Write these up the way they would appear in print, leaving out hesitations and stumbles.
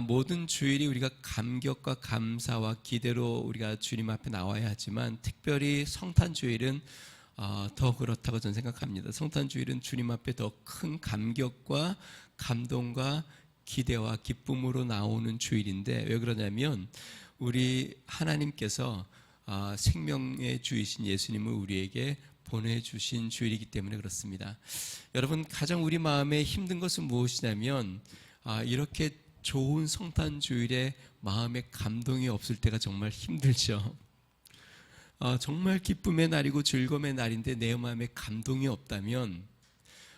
모든 주일이 우리가 감격과 감사와 기대로 우리가 주님 앞에 나와야 하지만 특별히 성탄 주일은 더 그렇다고 저는 생각합니다. 성탄 주일은 주님 앞에 더 큰 감격과 감동과 기대와 기쁨으로 나오는 주일인데, 왜 그러냐면 우리 하나님께서 생명의 주이신 예수님을 우리에게 보내주신 주일이기 때문에 그렇습니다. 여러분, 가장 우리 마음에 힘든 것은 무엇이냐면 이렇게 좋은 성탄 주일에 마음에 감동이 없을 때가 정말 힘들죠. 정말 기쁨의 날이고 즐거움의 날인데 내 마음에 감동이 없다면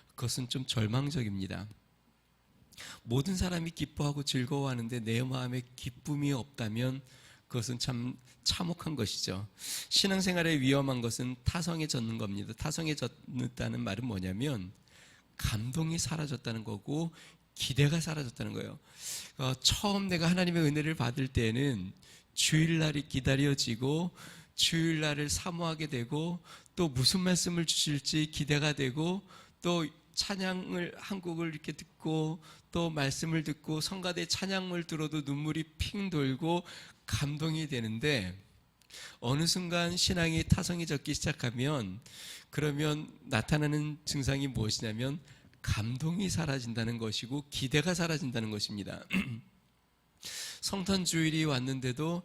그것은 좀 절망적입니다. 모든 사람이 기뻐하고 즐거워하는데 내 마음에 기쁨이 없다면 그것은 참 참혹한 것이죠. 신앙생활의 위험한 것은 타성에 젖는 겁니다. 타성에 젖는다는 말은 뭐냐면 감동이 사라졌다는 거고 기대가 사라졌다는 거예요. 처음 내가 하나님의 은혜를 받을 때는 주일날이 기다려지고 주일날을 사모하게 되고 또 무슨 말씀을 주실지 기대가 되고 또 찬양을 한 곡을 이렇게 듣고 또 말씀을 듣고 성가대 찬양을 들어도 눈물이 핑 돌고 감동이 되는데, 어느 순간 신앙이 타성이 젖기 시작하면 그러면 나타나는 증상이 무엇이냐면 감동이 사라진다는 것이고 기대가 사라진다는 것입니다. 성탄 주일이 왔는데도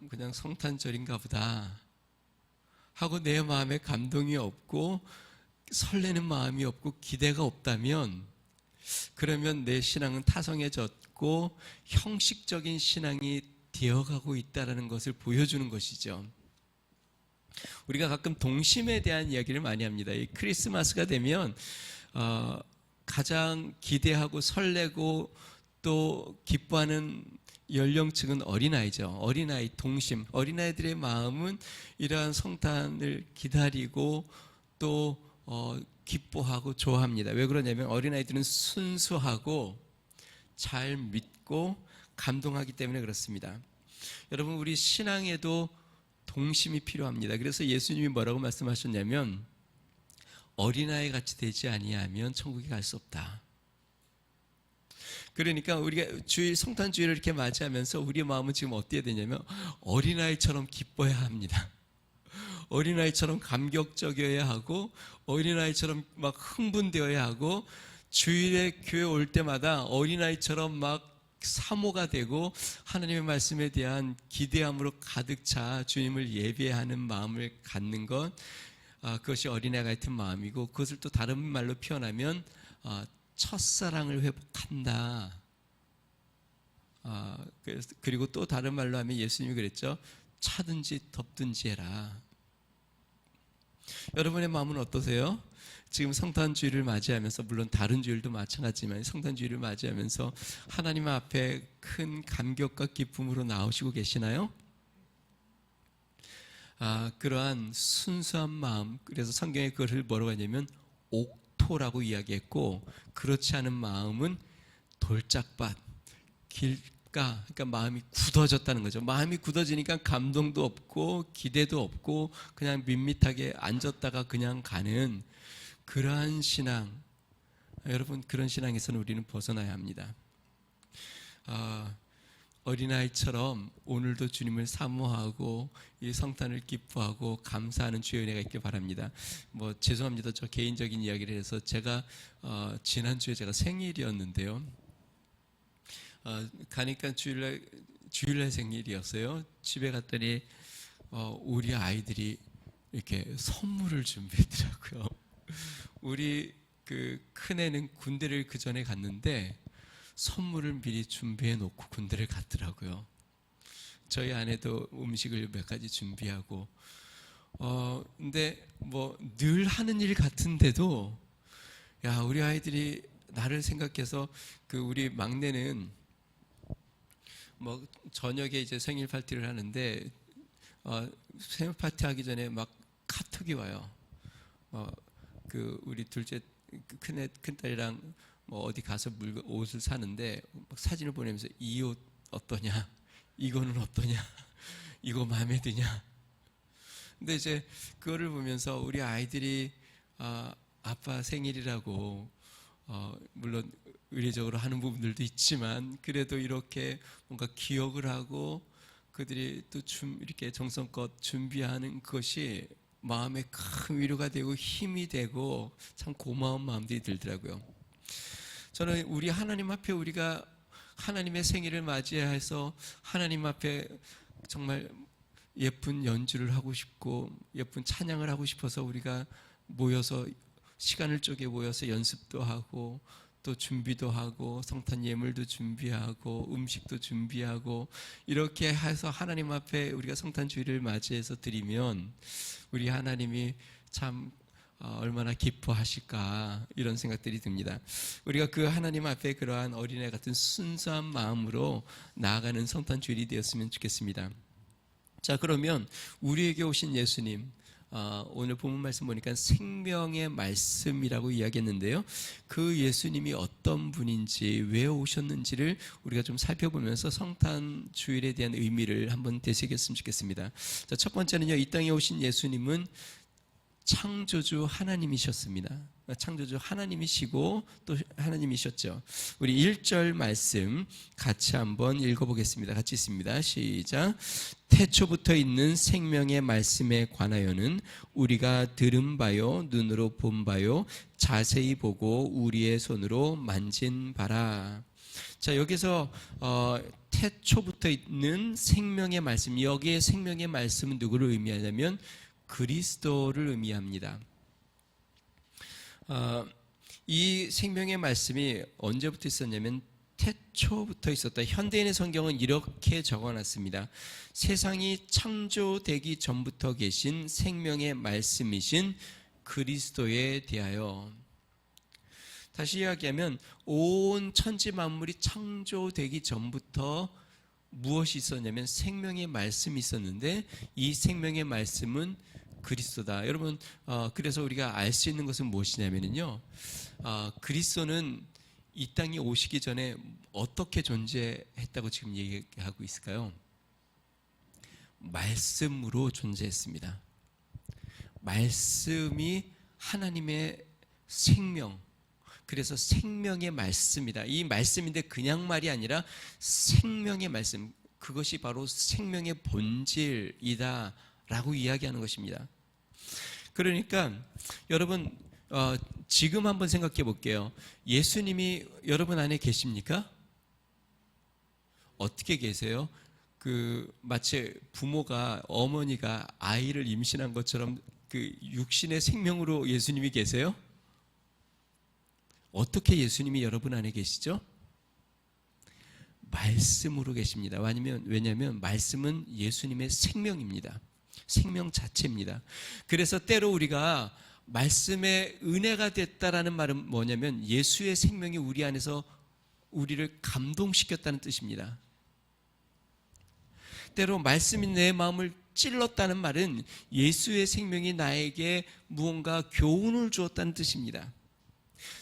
그냥 성탄절인가 보다 하고 내 마음에 감동이 없고 설레는 마음이 없고 기대가 없다면 그러면 내 신앙은 타성에 젖고 형식적인 신앙이 되어가고 있다는 것을 보여주는 것이죠. 우리가 가끔 동심에 대한 이야기를 많이 합니다. 이 크리스마스가 되면 가장 기대하고 설레고 또 기뻐하는 연령층은 어린아이죠. 어린아이 동심, 어린아이들의 마음은 이러한 성탄을 기다리고 또 기뻐하고 좋아합니다. 왜 그러냐면 어린아이들은 순수하고 잘 믿고 감동하기 때문에 그렇습니다. 여러분, 우리 신앙에도 동심이 필요합니다. 그래서 예수님이 뭐라고 말씀하셨냐면 어린아이 같이 되지 아니하면 천국에 갈 수 없다. 그러니까 우리가 주일 성탄 주일을 이렇게 맞이하면서 우리 마음은 지금 어때야 되냐면 어린아이처럼 기뻐해야 합니다. 어린아이처럼 감격적이어야 하고 어린아이처럼 막 흥분되어야 하고 주일에 교회 올 때마다 어린아이처럼 막 사모가 되고 하나님의 말씀에 대한 기대함으로 가득 차 주님을 예배하는 마음을 갖는 것, 그것이 어린아이 같은 마음이고, 그것을 또 다른 말로 표현하면 첫사랑을 회복한다. 그리고 또 다른 말로 하면 예수님이 그랬죠. 차든지 덥든지 해라. 여러분의 마음은 어떠세요? 지금 성탄주일을 맞이하면서, 물론 다른 주일도 마찬가지지만 성탄주일을 맞이하면서 하나님 앞에 큰 감격과 기쁨으로 나오시고 계시나요? 그러한 순수한 마음, 그래서 성경에 그것을 뭐라고 하냐면 옥토라고 이야기했고, 그렇지 않은 마음은 돌짝밭, 길가, 그러니까 마음이 굳어졌다는 거죠. 마음이 굳어지니까 감동도 없고 기대도 없고 그냥 밋밋하게 앉았다가 그냥 가는 그러한 신앙, 여러분, 그런 신앙에서는 우리는 벗어나야 합니다. 어린아이처럼 오늘도 주님을 사모하고 이 성탄을 기뻐하고 감사하는 주의 은혜가 있길 바랍니다. 죄송합니다. 저 개인적인 이야기를 해서 제가 지난주에 제가 생일이었는데요. 가니까 주일날 생일이었어요. 집에 갔더니 우리 아이들이 이렇게 선물을 준비했더라고요. 우리 그 큰애는 군대를 그 전에 갔는데 선물을 미리 준비해 놓고 군대를 갔더라고요. 저희 아내도 음식을 몇 가지 준비하고, 근데 늘 하는 일 같은데도, 우리 아이들이 나를 생각해서, 우리 막내는 저녁에 이제 생일 파티를 하는데, 생일 파티 하기 전에 막 카톡이 와요. 우리 둘째 큰딸이랑 어디 가서 옷을 사는데 막 사진을 보내면서 이 옷 어떠냐? 이거는 어떠냐? 이거 마음에 드냐? 근데 이제 그거를 보면서 우리 아이들이 아빠 생일이라고 물론 의례적으로 하는 부분들도 있지만 그래도 이렇게 뭔가 기억을 하고 그들이 또 이렇게 정성껏 준비하는 것이 마음에 큰 위로가 되고 힘이 되고 참 고마운 마음들이 들더라고요. 저는 우리 하나님 앞에 우리가 하나님의 생일을 맞이해서 하나님 앞에 정말 예쁜 연주를 하고 싶고 예쁜 찬양을 하고 싶어서 우리가 모여서 시간을 쪼개 모여서 연습도 하고 또 준비도 하고 성탄 예물도 준비하고 음식도 준비하고 이렇게 해서 하나님 앞에 우리가 성탄 주일을 맞이해서 드리면 우리 하나님이 참 얼마나 기뻐하실까 이런 생각들이 듭니다. 우리가 그 하나님 앞에 그러한 어린애 같은 순수한 마음으로 나아가는 성탄 주일이 되었으면 좋겠습니다. 자, 그러면 우리에게 오신 예수님, 오늘 본문 말씀 보니까 생명의 말씀이라고 이야기했는데요. 그 예수님이 어떤 분인지 왜 오셨는지를 우리가 좀 살펴보면서 성탄 주일에 대한 의미를 한번 되새겼으면 좋겠습니다. 자, 첫 번째는요, 이 땅에 오신 예수님은 창조주 하나님이셨습니다. 창조주 하나님이시고 또 하나님이셨죠. 우리 1절 말씀 같이 한번 읽어보겠습니다. 같이 있습니다. 시작. 태초부터 있는 생명의 말씀에 관하여는 우리가 들은 바요 눈으로 본 바요 자세히 보고 우리의 손으로 만진 바라. 자, 여기서 태초부터 있는 생명의 말씀, 여기에 생명의 말씀은 누구를 의미하냐면 그리스도를 의미합니다. 이 생명의 말씀이 언제부터 있었냐면 태초부터 있었다. 현대인의 성경은 이렇게 적어놨습니다. 세상이 창조되기 전부터 계신 생명의 말씀이신 그리스도에 대하여. 다시 이야기하면 온 천지 만물이 창조되기 전부터 무엇이 있었냐면 생명의 말씀이 있었는데 이 생명의 말씀은 그리스도다. 여러분, 그래서 우리가 알 수 있는 것은 무엇이냐면요, 그리스도는 이 땅에 오시기 전에 어떻게 존재했다고 지금 얘기하고 있을까요? 말씀으로 존재했습니다. 말씀이 하나님의 생명, 그래서 생명의 말씀이다. 이 말씀인데 그냥 말이 아니라 생명의 말씀, 그것이 바로 생명의 본질이다 라고 이야기하는 것입니다. 그러니까 여러분, 지금 한번 생각해 볼게요. 예수님이 여러분 안에 계십니까? 어떻게 계세요? 마치 부모가, 어머니가 아이를 임신한 것처럼 그 육신의 생명으로 예수님이 계세요? 어떻게 예수님이 여러분 안에 계시죠? 말씀으로 계십니다. 왜냐하면 말씀은 예수님의 생명입니다. 생명 자체입니다. 그래서 때로 우리가 말씀의 은혜가 됐다라는 말은 뭐냐면 예수의 생명이 우리 안에서 우리를 감동시켰다는 뜻입니다. 때로 말씀이 내 마음을 찔렀다는 말은 예수의 생명이 나에게 무언가 교훈을 주었다는 뜻입니다.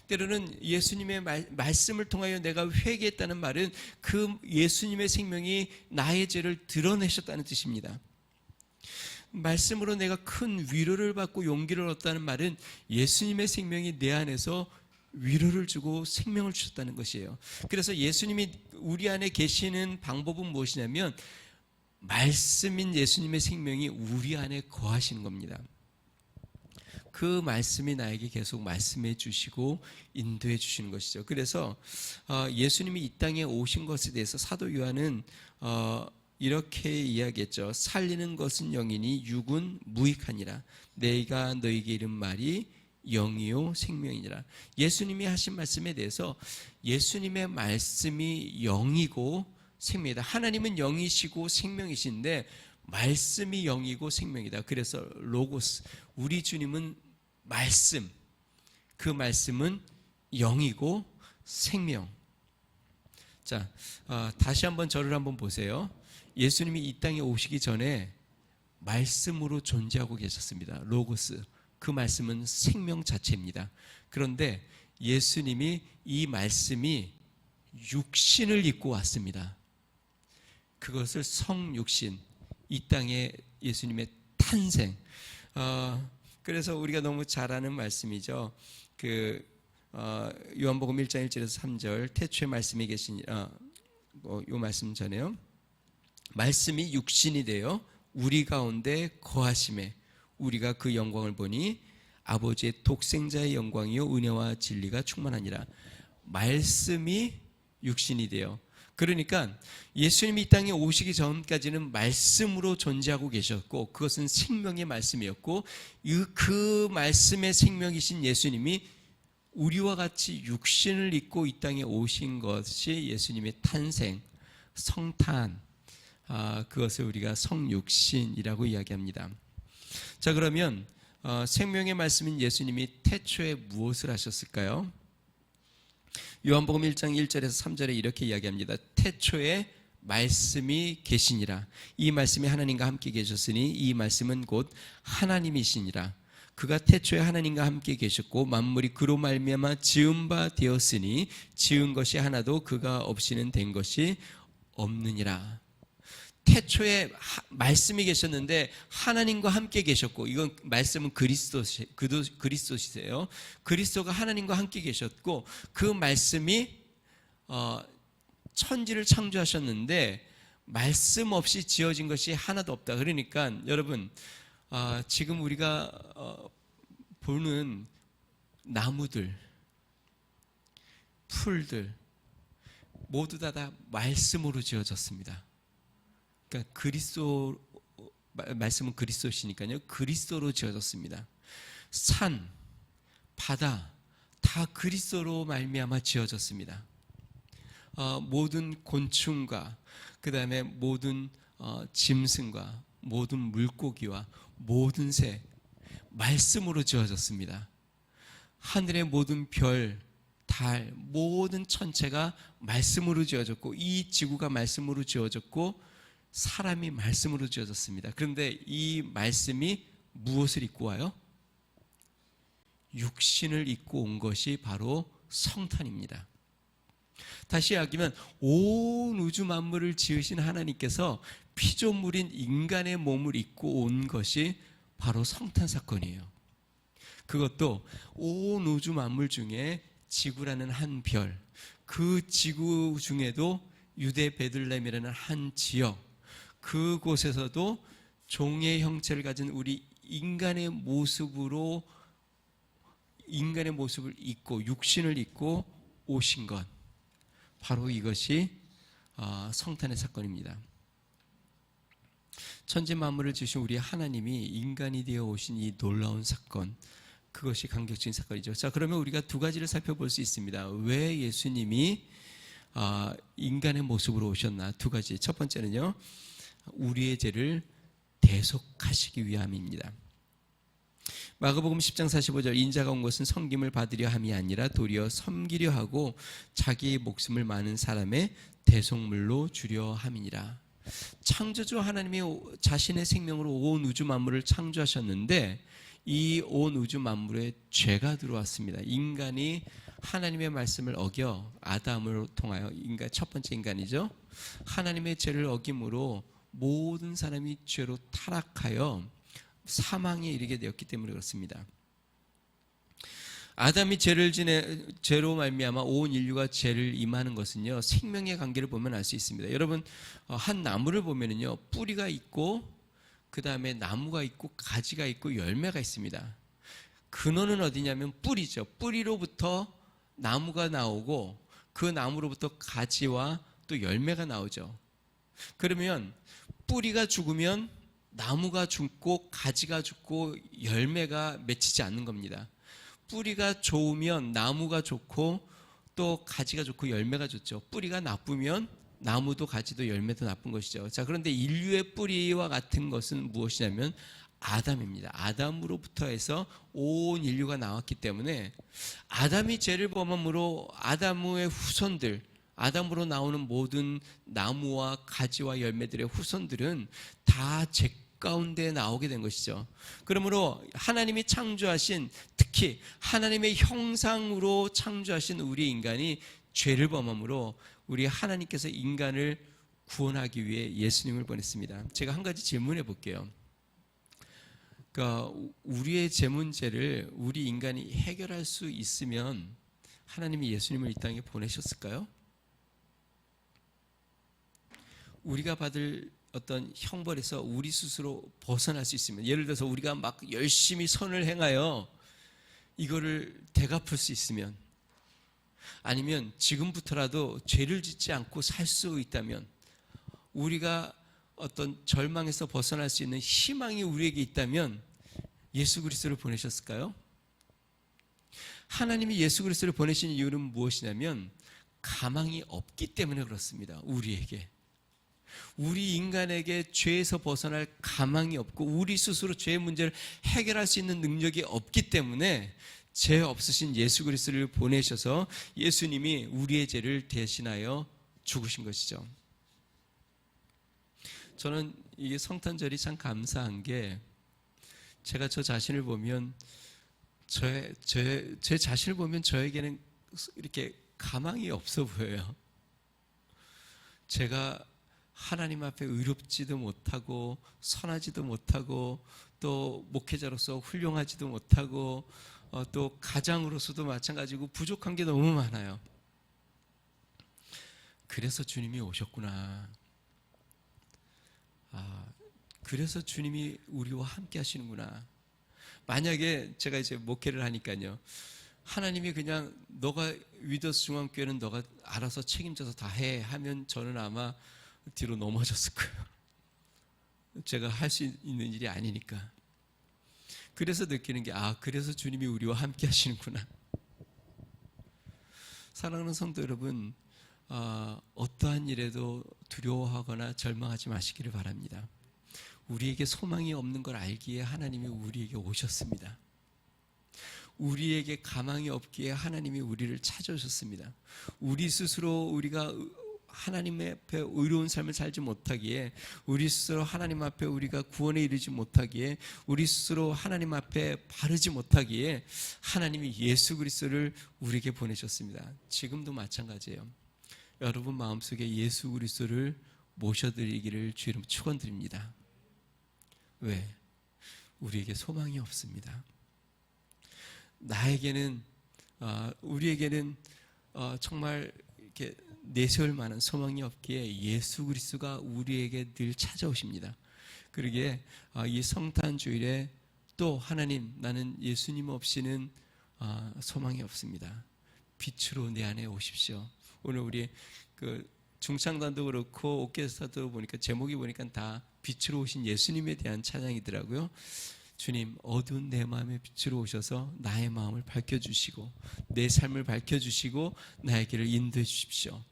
때로는 예수님의 말씀을 통하여 내가 회개했다는 말은 그 예수님의 생명이 나의 죄를 드러내셨다는 뜻입니다. 말씀으로 내가 큰 위로를 받고 용기를 얻었다는 말은 예수님의 생명이 내 안에서 위로를 주고 생명을 주셨다는 것이에요. 그래서 예수님이 우리 안에 계시는 방법은 무엇이냐면 말씀인 예수님의 생명이 우리 안에 거하시는 겁니다. 그 말씀이 나에게 계속 말씀해 주시고 인도해 주시는 것이죠. 그래서 예수님이 이 땅에 오신 것에 대해서 사도 요한은 이렇게 이야기했죠. 살리는 것은 영이니 육은 무익하니라. 내가 너에게 이른 말이 영이요 생명이니라. 예수님이 하신 말씀에 대해서 예수님의 말씀이 영이고 생명이다. 하나님은 영이시고 생명이신데 말씀이 영이고 생명이다. 그래서 로고스, 우리 주님은 말씀, 그 말씀은 영이고 생명. 자, 다시 한번 저를 한번 보세요. 예수님이 이 땅에 오시기 전에 말씀으로 존재하고 계셨습니다. 로고스, 그 말씀은 생명 자체입니다. 그런데 예수님이 이 말씀이 육신을 입고 왔습니다. 그것을 성육신, 이 땅에 예수님의 탄생. 그래서 우리가 너무 잘 아는 말씀이죠. 요한복음 1장 1절에서 3절 태초에 말씀이 계시니라. 요 말씀 전에요. 말씀이 육신이 되어 우리 가운데 거하심에 우리가 그 영광을 보니 아버지의 독생자의 영광이요 은혜와 진리가 충만하니라. 말씀이 육신이 되어, 그러니까 예수님이 이 땅에 오시기 전까지는 말씀으로 존재하고 계셨고 그것은 생명의 말씀이었고 그 말씀의 생명이신 예수님이 우리와 같이 육신을 입고 이 땅에 오신 것이 예수님의 탄생, 성탄, 그것을 우리가 성육신이라고 이야기합니다. 자, 그러면 생명의 말씀인 예수님이 태초에 무엇을 하셨을까요? 요한복음 1장 1절에서 3절에 이렇게 이야기합니다. 태초에 말씀이 계시니라. 이 말씀이 하나님과 함께 계셨으니 이 말씀은 곧 하나님이시니라. 그가 태초에 하나님과 함께 계셨고 만물이 그로 말미암아 지은 바 되었으니 지은 것이 하나도 그가 없이는 된 것이 없느니라. 태초에 말씀이 계셨는데 하나님과 함께 계셨고, 이건 말씀은 그리스도시세요. 그리스도가 하나님과 함께 계셨고 그 말씀이 천지를 창조하셨는데 말씀 없이 지어진 것이 하나도 없다. 그러니까 여러분, 지금 우리가 보는 나무들, 풀들 모두 다 말씀으로 지어졌습니다. 그러니까 말씀은 그리스도시니까요. 그리스도로 지어졌습니다. 산, 바다 다 그리스도로 말미암아 지어졌습니다. 모든 곤충과 그 다음에 모든 짐승과 모든 물고기와 모든 새 말씀으로 지어졌습니다. 하늘의 모든 별, 달, 모든 천체가 말씀으로 지어졌고 이 지구가 말씀으로 지어졌고 사람이 말씀으로 지어졌습니다. 그런데 이 말씀이 무엇을 입고 와요? 육신을 입고 온 것이 바로 성탄입니다. 다시 이야기하면 온 우주 만물을 지으신 하나님께서 피조물인 인간의 몸을 입고 온 것이 바로 성탄 사건이에요. 그것도 온 우주 만물 중에 지구라는 한 별, 그 지구 중에도 유대 베들레헴이라는 한 지역, 그곳에서도 종의 형체를 가진 우리 인간의 모습을 입고 육신을 입고 오신 것, 바로 이것이 성탄의 사건입니다. 천지 만물을 지으신 우리 하나님이 인간이 되어 오신 이 놀라운 사건, 그것이 감격적인 사건이죠. 자, 그러면 우리가 두 가지를 살펴볼 수 있습니다. 왜 예수님이 인간의 모습으로 오셨나? 두 가지. 첫 번째는요, 우리의 죄를 대속하시기 위함입니다. 마가복음 10장 45절, 인자가 온 것은 섬김을 받으려 함이 아니라 도리어 섬기려 하고 자기의 목숨을 많은 사람의 대속물로 주려 함이니라. 창조주 하나님이 자신의 생명으로 온 우주 만물을 창조하셨는데 이 온 우주 만물에 죄가 들어왔습니다. 인간이 하나님의 말씀을 어겨 아담을 통하여, 인간 첫 번째 인간이죠, 하나님의 죄를 어김으로 모든 사람이 죄로 타락하여 사망에 이르게 되었기 때문에 그렇습니다. 아담이 죄로 말미암아 온 인류가 죄를 임하는 것은요, 생명의 관계를 보면 알 수 있습니다. 여러분, 한 나무를 보면은요, 뿌리가 있고 그 다음에 나무가 있고 가지가 있고 열매가 있습니다. 근원은 어디냐면 뿌리죠. 뿌리로부터 나무가 나오고 그 나무로부터 가지와 또 열매가 나오죠. 그러면 뿌리가 죽으면 나무가 죽고 가지가 죽고 열매가 맺히지 않는 겁니다. 뿌리가 좋으면 나무가 좋고 또 가지가 좋고 열매가 좋죠. 뿌리가 나쁘면 나무도 가지도 열매도 나쁜 것이죠. 자, 그런데 인류의 뿌리와 같은 것은 무엇이냐면 아담입니다. 아담으로부터 해서 온 인류가 나왔기 때문에 아담이 죄를 범함으로 아담의 후손들, 아담으로 나오는 모든 나무와 가지와 열매들의 후손들은 다 죄 가운데 나오게 된 것이죠. 그러므로 하나님이 창조하신, 특히 하나님의 형상으로 창조하신 우리 인간이 죄를 범함으로 우리 하나님께서 인간을 구원하기 위해 예수님을 보냈습니다. 제가 한 가지 질문해 볼게요. 그러니까 우리의 죄 문제를 우리 인간이 해결할 수 있으면 하나님이 예수님을 이 땅에 보내셨을까요? 우리가 받을 어떤 형벌에서 우리 스스로 벗어날 수 있으면, 예를 들어서 우리가 막 열심히 선을 행하여 이거를 되갚을 수 있으면, 아니면 지금부터라도 죄를 짓지 않고 살 수 있다면, 우리가 어떤 절망에서 벗어날 수 있는 희망이 우리에게 있다면 예수 그리스도를 보내셨을까요? 하나님이 예수 그리스도를 보내신 이유는 무엇이냐면 가망이 없기 때문에 그렇습니다. 우리 인간에게 죄에서 벗어날 가망이 없고 우리 스스로 죄의 문제를 해결할 수 있는 능력이 없기 때문에 죄 없으신 예수 그리스도를 보내셔서 예수님이 우리의 죄를 대신하여 죽으신 것이죠. 저는 이게 성탄절이 참 감사한 게, 제가 저 자신을 보면 제 자신을 보면 저에게는 이렇게 가망이 없어 보여요. 제가 하나님 앞에 의롭지도 못하고 선하지도 못하고 또 목회자로서 훌륭하지도 못하고 또 가장으로서도 마찬가지고 부족한 게 너무 많아요. 그래서 주님이 오셨구나. 그래서 주님이 우리와 함께 하시는구나. 만약에 제가 이제 목회를 하니까요, 하나님이 그냥 너가 위더스 중앙교회는 너가 알아서 책임져서 다 해 하면 저는 아마 뒤로 넘어졌을 거예요. 제가 할 수 있는 일이 아니니까. 그래서 느끼는 게, 그래서 주님이 우리와 함께 하시는구나. 사랑하는 성도 여러분, 어떠한 일에도 두려워하거나 절망하지 마시기를 바랍니다. 우리에게 소망이 없는 걸 알기에 하나님이 우리에게 오셨습니다. 우리에게 가망이 없기에 하나님이 우리를 찾아오셨습니다. 우리 스스로 우리가 하나님 앞에 의로운 삶을 살지 못하기에, 우리 스스로 하나님 앞에 우리가 구원에 이르지 못하기에, 우리 스스로 하나님 앞에 바르지 못하기에 하나님이 예수 그리스도를 우리에게 보내셨습니다. 지금도 마찬가지예요. 여러분 마음속에 예수 그리스도를 모셔드리기를 주 이름 축원드립니다. 왜? 우리에게 소망이 없습니다. 우리에게는 정말 이렇게 내세울 만한 소망이 없기에 예수 그리스도가 우리에게 늘 찾아오십니다. 그러기에 이 성탄 주일에 또 하나님, 나는 예수님 없이는 소망이 없습니다. 빛으로 내 안에 오십시오. 오늘 우리 중창단도 그렇고 오케스트라도 보니까 제목이 보니까 다 빛으로 오신 예수님에 대한 찬양이더라고요. 주님, 어두운 내 마음에 빛으로 오셔서 나의 마음을 밝혀주시고 내 삶을 밝혀주시고 나의 길을 인도해 주십시오.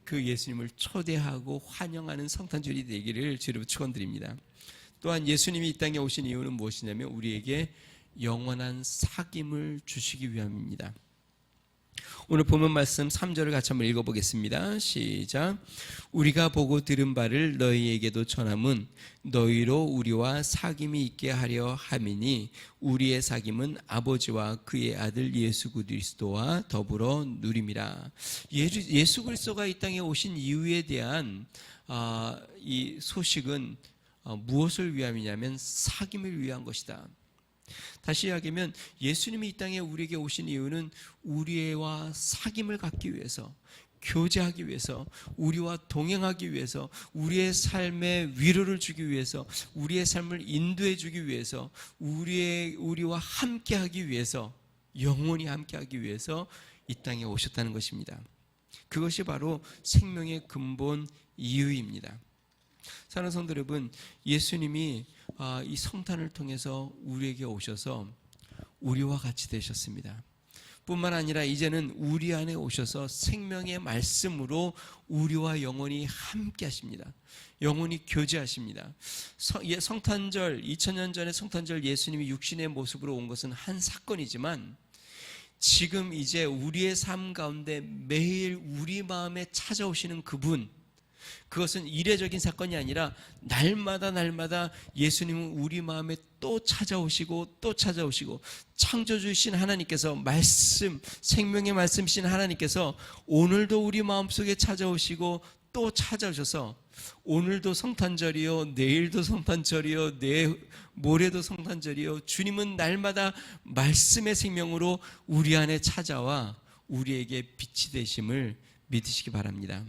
그 예수님을 초대하고 환영하는 성탄절이 되기를 주로 축원드립니다. 또한 예수님이 이 땅에 오신 이유는 무엇이냐면 우리에게 영원한 사귐을 주시기 위함입니다. 오늘 본문 말씀 3절을 같이 한번 읽어보겠습니다. 시작. 우리가 보고 들은 바를 너희에게도 전함은 너희로 우리와 사귐이 있게 하려 함이니 우리의 사귐은 아버지와 그의 아들 예수 그리스도와 더불어 누림이라. 예수 그리스도가 이 땅에 오신 이유에 대한 이 소식은 무엇을 위함이냐면 사귐을 위한 것이다. 다시 이야기하면 예수님이 이 땅에 우리에게 오신 이유는 우리와 사귐을 갖기 위해서, 교제하기 위해서, 우리와 동행하기 위해서, 우리의 삶에 위로를 주기 위해서, 우리의 삶을 인도해 주기 위해서, 우리와 함께하기 위해서, 영원히 함께하기 위해서 이 땅에 오셨다는 것입니다. 그것이 바로 생명의 근본 이유입니다. 사랑하는 성도 여러분, 예수님이 이 성탄을 통해서 우리에게 오셔서 우리와 같이 되셨습니다. 뿐만 아니라 이제는 우리 안에 오셔서 생명의 말씀으로 우리와 영원히 함께 하십니다. 영원히 교제하십니다. 성탄절, 2000년 전에 성탄절 예수님이 육신의 모습으로 온 것은 한 사건이지만 지금 이제 우리의 삶 가운데 매일 우리 마음에 찾아오시는 그분, 그것은 이례적인 사건이 아니라 날마다 예수님은 우리 마음에 또 찾아오시고 또 찾아오시고, 창조주이신 하나님께서 말씀, 생명의 말씀이신 하나님께서 오늘도 우리 마음속에 찾아오시고 또 찾아오셔서 오늘도 성탄절이요, 내일도 성탄절이요, 모레도 성탄절이요, 주님은 날마다 말씀의 생명으로 우리 안에 찾아와 우리에게 빛이 되심을 믿으시기 바랍니다.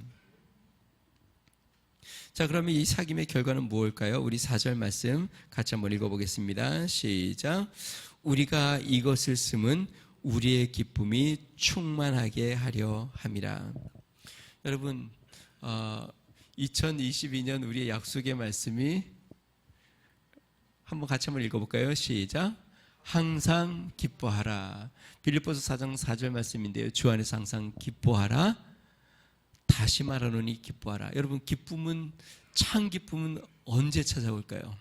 자, 그러면 이 사귐의 결과는 무엇일까요? 우리 4절 말씀 같이 한번 읽어보겠습니다. 시작. 우리가 이것을 쓰면 우리의 기쁨이 충만하게 하려 함이라. 여러분, 2022년 우리의 약속의 말씀이 한번 같이 한번 읽어볼까요? 시작. 항상 기뻐하라. 빌립보서 4장 4절 말씀인데요. 주 안에서 항상 기뻐하라. 다시 말하노니 기뻐하라. 여러분, 기쁨은, 참 기쁨은 언제 찾아올까요?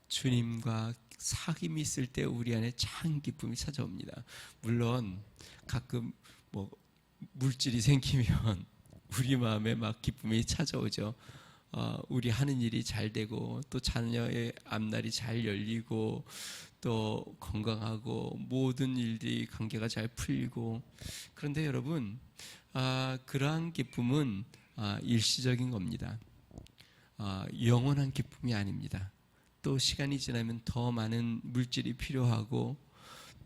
주님과 사귐이 있을 때 우리 안에 참 기쁨이 찾아옵니다. 물론 가끔 뭐 물질이 생기면 우리 마음에 막 기쁨이 찾아오죠. 우리 하는 일이 잘 되고 또 자녀의 앞날이 잘 열리고 또 건강하고 모든 일들이 관계가 잘 풀리고. 그런데 여러분, 그러한 기쁨은 일시적인 겁니다. 영원한 기쁨이 아닙니다. 또 시간이 지나면 더 많은 물질이 필요하고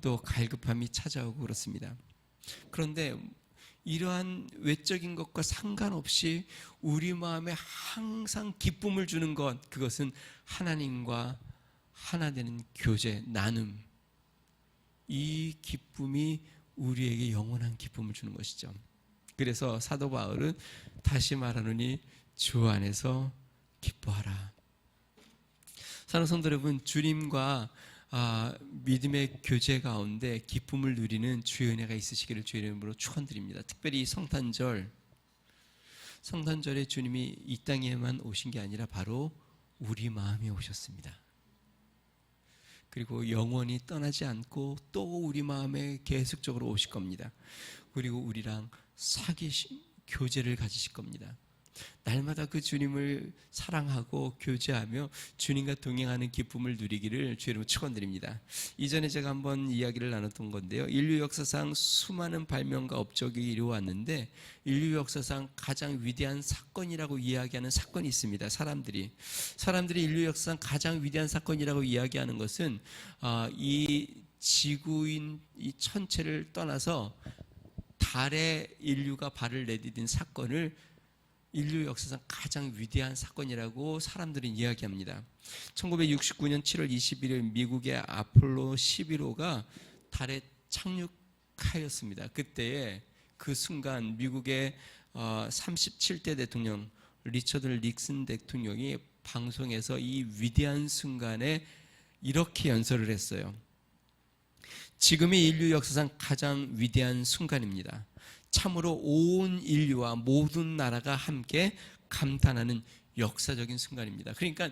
또 갈급함이 찾아오고 그렇습니다. 그런데 이러한 외적인 것과 상관없이 우리 마음에 항상 기쁨을 주는 것, 그것은 하나님과 하나 되는 교제, 나눔. 이 기쁨이 우리에게 영원한 기쁨을 주는 것이죠. 그래서 사도 바울은 다시 말하노니 주 안에서 기뻐하라. 사랑하는 성도 여러분, 주님과 믿음의 교제 가운데 기쁨을 누리는 주의 은혜가 있으시기를 주의 이름으로 축원드립니다. 특별히 성탄절에 주님이 이 땅에만 오신 게 아니라 바로 우리 마음에 오셨습니다. 그리고 영원히 떠나지 않고 또 우리 마음에 계속적으로 오실 겁니다. 그리고 우리랑 교제를 가지실 겁니다. 날마다 그 주님을 사랑하고 교제하며 주님과 동행하는 기쁨을 누리기를 주의 이름으로 축원드립니다. 이전에 제가 한번 이야기를 나눴던 건데요. 인류 역사상 수많은 발명과 업적이 이루어왔는데 인류 역사상 가장 위대한 사건이라고 이야기하는 사건이 있습니다. 사람들이 인류 역사상 가장 위대한 사건이라고 이야기하는 것은 이 지구인 이 천체를 떠나서 달에 인류가 발을 내디딘 사건을 인류 역사상 가장 위대한 사건이라고 사람들은 이야기합니다. 1969년 7월 21일 미국의 아폴로 11호가 달에 착륙하였습니다. 그때에 그 순간 미국의 37대 대통령 리처드 닉슨 대통령이 방송에서 이 위대한 순간에 이렇게 연설을 했어요. 지금의 인류 역사상 가장 위대한 순간입니다. 참으로 온 인류와 모든 나라가 함께 감탄하는 역사적인 순간입니다. 그러니까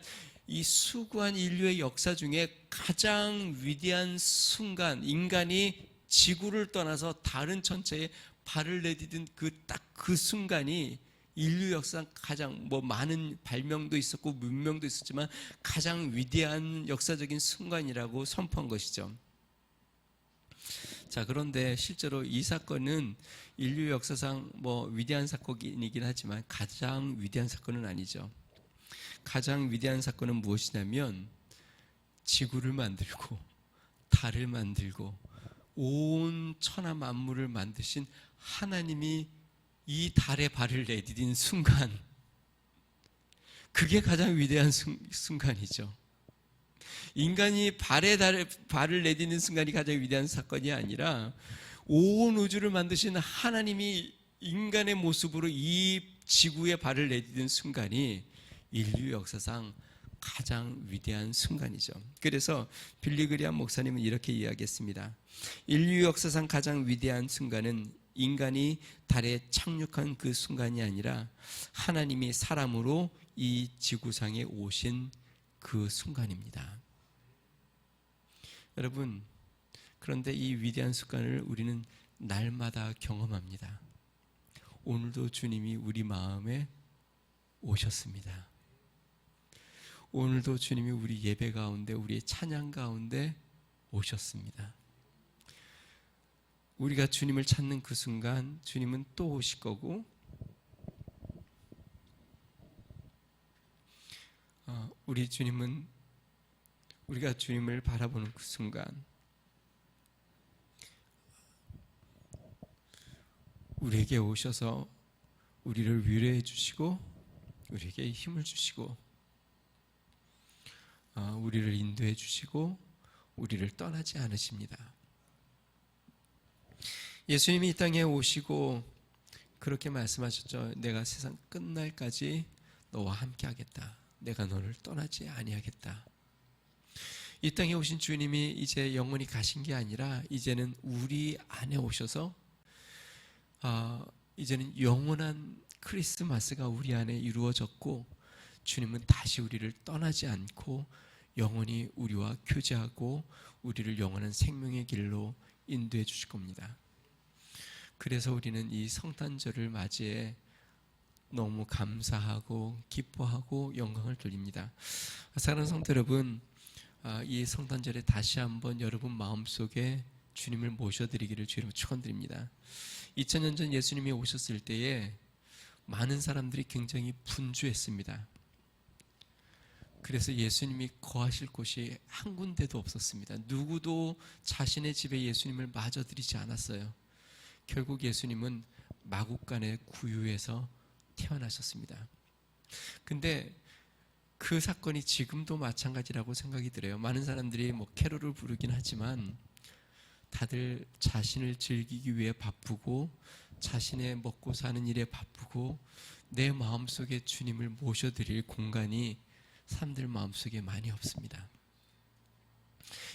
이 수구한 인류의 역사 중에 가장 위대한 순간, 인간이 지구를 떠나서 다른 천체에 발을 내디딘 그 순간이 인류 역사상 가장 많은 발명도 있었고 문명도 있었지만 가장 위대한 역사적인 순간이라고 선포한 것이죠. 자, 그런데 실제로 이 사건은 인류 역사상 위대한 사건이긴 하지만 가장 위대한 사건은 아니죠. 가장 위대한 사건은 무엇이냐면 지구를 만들고 달을 만들고 온 천하 만물을 만드신 하나님이 이 달에 발을 내디딘 순간, 그게 가장 위대한 순간이죠. 인간이 발을 내딛는 순간이 가장 위대한 사건이 아니라 온 우주를 만드신 하나님이 인간의 모습으로 이 지구에 발을 내딛는 순간이 인류 역사상 가장 위대한 순간이죠. 그래서 빌리 그리함 목사님은 이렇게 이야기했습니다. 인류 역사상 가장 위대한 순간은 인간이 달에 착륙한 그 순간이 아니라 하나님이 사람으로 이 지구상에 오신 그 순간입니다. 여러분, 그런데 이 위대한 순간을 우리는 날마다 경험합니다. 오늘도 주님이 우리 마음에 오셨습니다. 오늘도 주님이 우리 예배 가운데, 우리의 찬양 가운데 오셨습니다. 우리가 주님을 찾는 그 순간 주님은 또 오실 거고, 우리가 주님을 바라보는 그 순간 우리에게 오셔서 우리를 위로해 주시고 우리에게 힘을 주시고 우리를 인도해 주시고 우리를 떠나지 않으십니다. 예수님이 이 땅에 오시고 그렇게 말씀하셨죠. 내가 세상 끝날까지 너와 함께 하겠다. 내가 너를 떠나지 아니하겠다. 이 땅에 오신 주님이 이제 영원히 가신 게 아니라 이제는 우리 안에 오셔서 이제는 영원한 크리스마스가 우리 안에 이루어졌고 주님은 다시 우리를 떠나지 않고 영원히 우리와 교제하고 우리를 영원한 생명의 길로 인도해 주실 겁니다. 그래서 우리는 이 성탄절을 맞이해 너무 감사하고 기뻐하고 영광을 돌립니다. 사랑하는 성도 여러분, 이 성탄절에 다시 한번 여러분 마음속에 주님을 모셔드리기를 주님으로 축원드립니다. 2000년 전 예수님이 오셨을 때에 많은 사람들이 굉장히 분주했습니다. 그래서 예수님이 거하실 곳이 한 군데도 없었습니다. 누구도 자신의 집에 예수님을 맞아들이지 않았어요. 결국 예수님은 마국간의 구유에서 태어나셨습니다. 근데 그 사건이 지금도 마찬가지라고 생각이 들어요. 많은 사람들이 캐롤을 부르긴 하지만 다들 자신을 즐기기 위해 바쁘고 자신의 먹고 사는 일에 바쁘고 내 마음속에 주님을 모셔드릴 공간이 사람들 마음속에 많이 없습니다.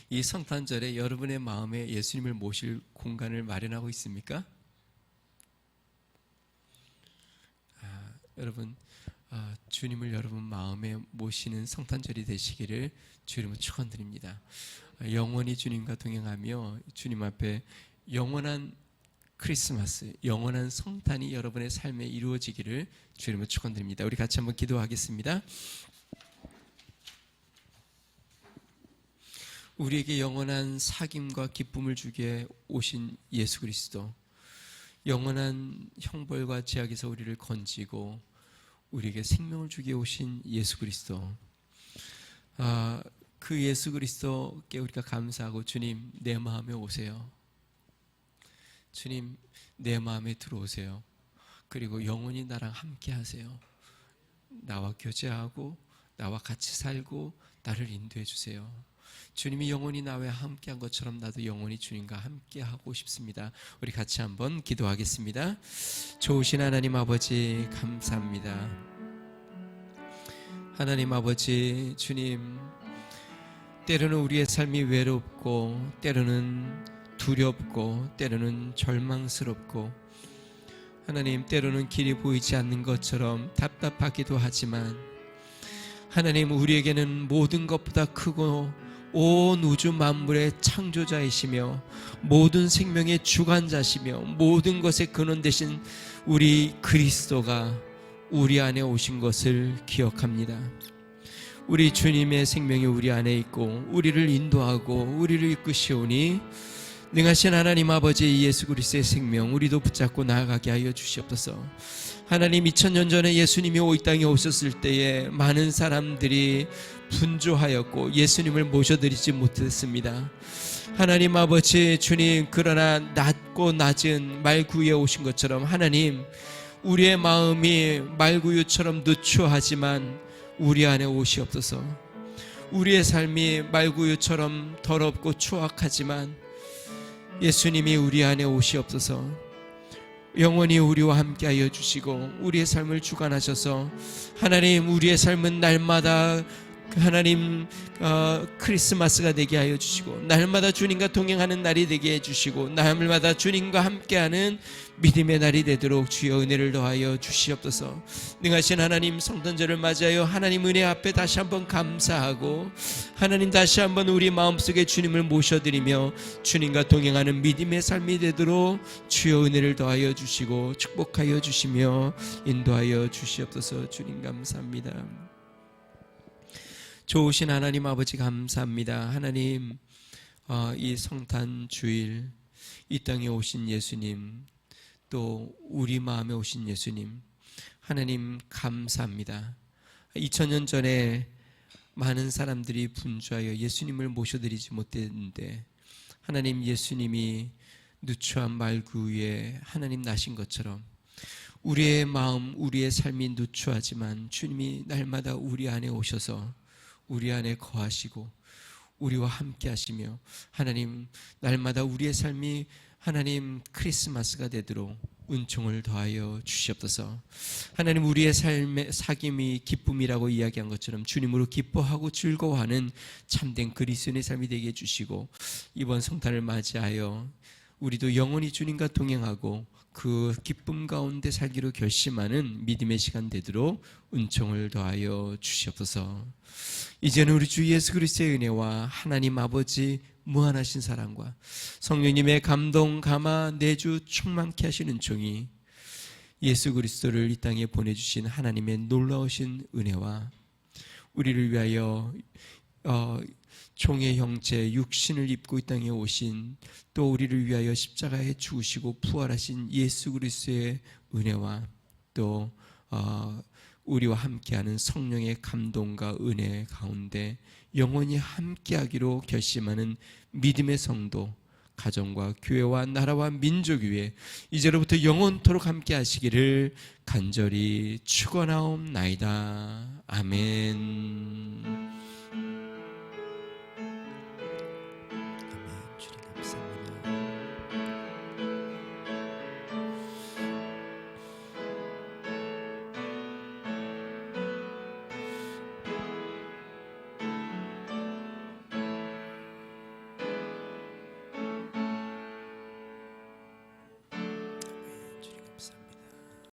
이 성탄절에 여러분의 마음에 예수님을 모실 공간을 마련하고 있습니까? 여러분, 주님을 여러분 마음에 모시는 성탄절이 되시기를 주님을 축원드립니다. 영원히 주님과 동행하며 주님 앞에 영원한 크리스마스, 영원한 성탄이 여러분의 삶에 이루어지기를 주님을 축원드립니다. 우리 같이 한번 기도하겠습니다. 우리에게 영원한 사귐과 기쁨을 주게 오신 예수 그리스도, 영원한 형벌과 죄악에서 우리를 건지고 우리에게 생명을 주게 오신 예수 그리스도, 그 예수 그리스도께 우리가 감사하고 주님 내 마음에 오세요. 주님 내 마음에 들어오세요. 그리고 영원히 나랑 함께 하세요. 나와 교제하고 나와 같이 살고 나를 인도해 주세요. 주님이 영원히 나와 함께한 것처럼 나도 영원히 주님과 함께하고 싶습니다. 우리 같이 한번 기도하겠습니다. 좋으신 하나님 아버지 감사합니다. 하나님 아버지 주님, 때로는 우리의 삶이 외롭고 때로는 두렵고 때로는 절망스럽고 하나님 때로는 길이 보이지 않는 것처럼 답답하기도 하지만 하나님 우리에게는 모든 것보다 크고 온 우주 만물의 창조자이시며 모든 생명의 주관자시며 모든 것의 근원 되신 우리 그리스도가 우리 안에 오신 것을 기억합니다. 우리 주님의 생명이 우리 안에 있고 우리를 인도하고 우리를 이끄시오니 능하신 하나님 아버지 예수 그리스도의 생명 우리도 붙잡고 나아가게 하여 주시옵소서. 하나님 2000년 전에 예수님이 이 땅에 오셨을 때에 많은 사람들이 분주하였고 예수님을 모셔드리지 못했습니다. 하나님 아버지 주님, 그러나 낮고 낮은 말구유에 오신 것처럼 하나님 우리의 마음이 말구유처럼 누추하지만 우리 안에 오시옵소서. 우리의 삶이 말구유처럼 더럽고 추악하지만 예수님이 우리 안에 오시옵소서. 영원히 우리와 함께하여 주시고 우리의 삶을 주관하셔서 하나님 우리의 삶은 날마다 하나님 크리스마스가 되게 하여 주시고 날마다 주님과 동행하는 날이 되게 해주시고 날마다 주님과 함께하는 믿음의 날이 되도록 주여 은혜를 더하여 주시옵소서. 능하신 하나님 성탄절을 맞이하여 하나님 은혜 앞에 다시 한번 감사하고 하나님 다시 한번 우리 마음속에 주님을 모셔드리며 주님과 동행하는 믿음의 삶이 되도록 주여 은혜를 더하여 주시고 축복하여 주시며 인도하여 주시옵소서. 주님 감사합니다. 좋으신 하나님 아버지 감사합니다. 하나님 이 성탄 주일 이 땅에 오신 예수님, 또 우리 마음에 오신 예수님 하나님 감사합니다. 2000년 전에 많은 사람들이 분주하여 예수님을 모셔드리지 못했는데 하나님 예수님이 누추한 말구 위에 하나님 나신 것처럼 우리의 마음, 우리의 삶이 누추하지만 주님이 날마다 우리 안에 오셔서 우리 안에 거하시고 우리와 함께 하시며 하나님 날마다 우리의 삶이 하나님 크리스마스가 되도록 은총을 더하여 주시옵소서. 하나님 우리의 삶의 사귐이 기쁨이라고 이야기한 것처럼 주님으로 기뻐하고 즐거워하는 참된 그리스도인의 삶이 되게 해주시고 이번 성탄을 맞이하여 우리도 영원히 주님과 동행하고 그 기쁨 가운데 살기로 결심하는 믿음의 시간 되도록 은총을 더하여 주시옵소서. 이제는 우리 주 예수 그리스도의 은혜와 하나님 아버지 무한하신 사랑과 성령님의 감동 감화 내주 충만케 하신 은총이 예수 그리스도를 이 땅에 보내주신 하나님의 놀라우신 은혜와 우리를 위하여 종의 형체 육신을 입고 이 땅에 오신 또 우리를 위하여 십자가에 죽으시고 부활하신 예수 그리스도의 은혜와 또 우리와 함께하는 성령의 감동과 은혜 가운데 영원히 함께하기로 결심하는 믿음의 성도, 가정과 교회와 나라와 민족 위에 이제로부터 영원토록 함께하시기를 간절히 축원하옵나이다. 아멘.